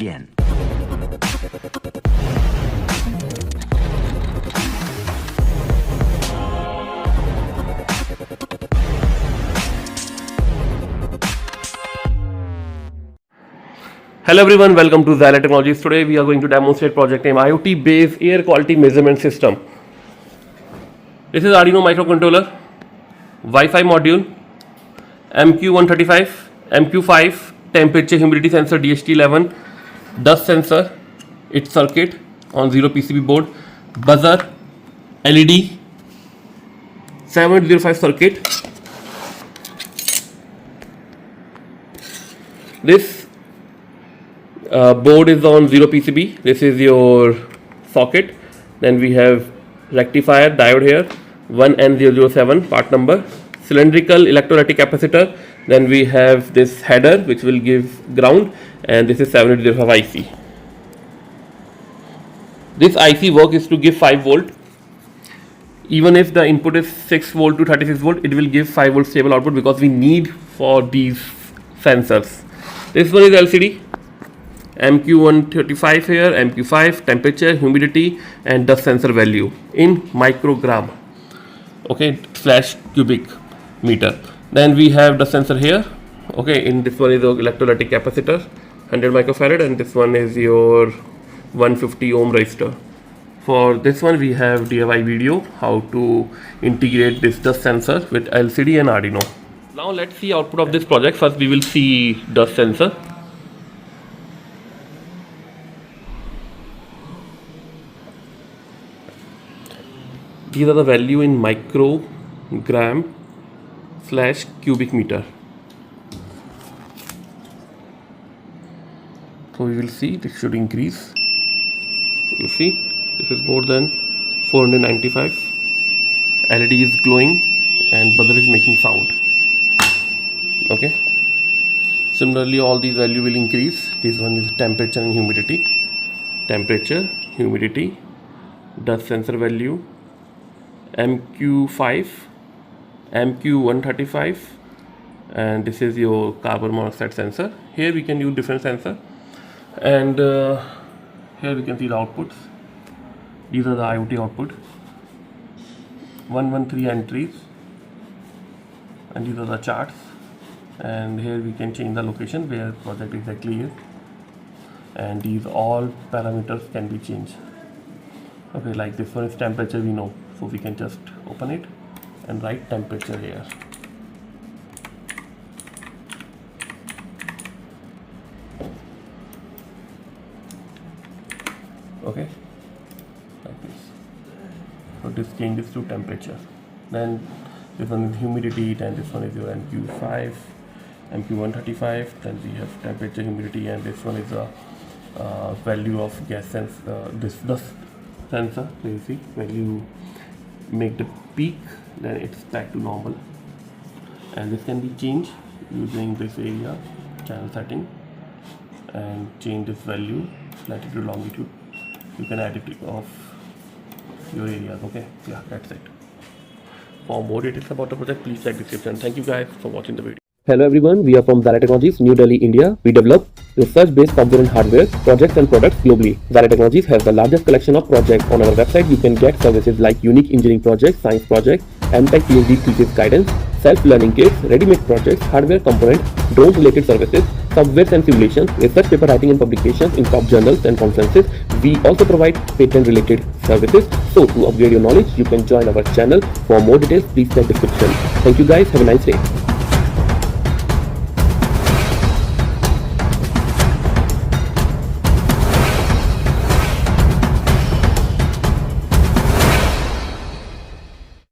begin. Hello everyone, welcome to Xilir Technologies. Today we are going to demonstrate project name IoT-based air quality measurement system. This is Arduino microcontroller, Wi-Fi module, MQ135, MQ5, temperature humidity sensor DHT11, dust sensor, its circuit on 0 PCB board, buzzer, LED, 705 circuit. This board is on 0 PCB. This is your socket. Then we have rectifier diode here, 1N007 part number, cylindrical electrolytic capacitor. Then we have this header which will give ground, and this is 7805 IC. This IC work is to give 5 volt. Even if the input is 6 volt to 36 volt, it will give 5 volt stable output because we need for these sensors. This one is LCD. MQ135 here, MQ5, temperature, humidity and dust sensor value in microgram, okay, slash cubic meter. Then we have the sensor here, okay, in this one is the electrolytic capacitor 100 microfarad, and this one is your 150 ohm resistor. For this one we have DIY video how to integrate this dust sensor with LCD and Arduino. Now let's see output of this project. First we will see dust sensor. These are the value in microgram slash cubic meter. So we will see this should increase. You see this is more than 495. LED is glowing and buzzer is making sound. Okay. Similarly all these value will increase. This one is temperature and humidity. Temperature, humidity, dust sensor value, MQ5, MQ135, and this is your carbon monoxide sensor. Here we can use different sensor, and here we can see the outputs. These are the IoT output, 113 entries, and these are the charts. And here we can change the location where project exactly is, and these all parameters can be changed. Okay, like this one is temperature, we know, so we can just open it and write temperature here. Okay, like this. So this changes to temperature. Then this one is humidity, and this one is your MQ5, MQ135. Then we have temperature, humidity, and this one is the value of gas sense. This dust sensor. So you see when you make the peak, then it's back to normal, and this can be changed using this area channel setting and change this value latitude, longitude. You can add it of your areas. Okay, yeah, that's it. For more details about the project, please check description. Thank you guys for watching the video. Hello everyone, we are from Xilir Technologies, New Delhi, India. We develop research-based component hardware, projects and products globally. Xilir Technologies has the largest collection of projects. On our website, you can get services like unique engineering projects, science projects, MTech PhD thesis guidance, self-learning kits, ready-made projects, hardware components, drone-related services, software and simulations, research paper writing and publications in top journals and conferences. We also provide patent-related services. So to upgrade your knowledge, you can join our channel. For more details, please check description. Thank you guys. Have a nice day.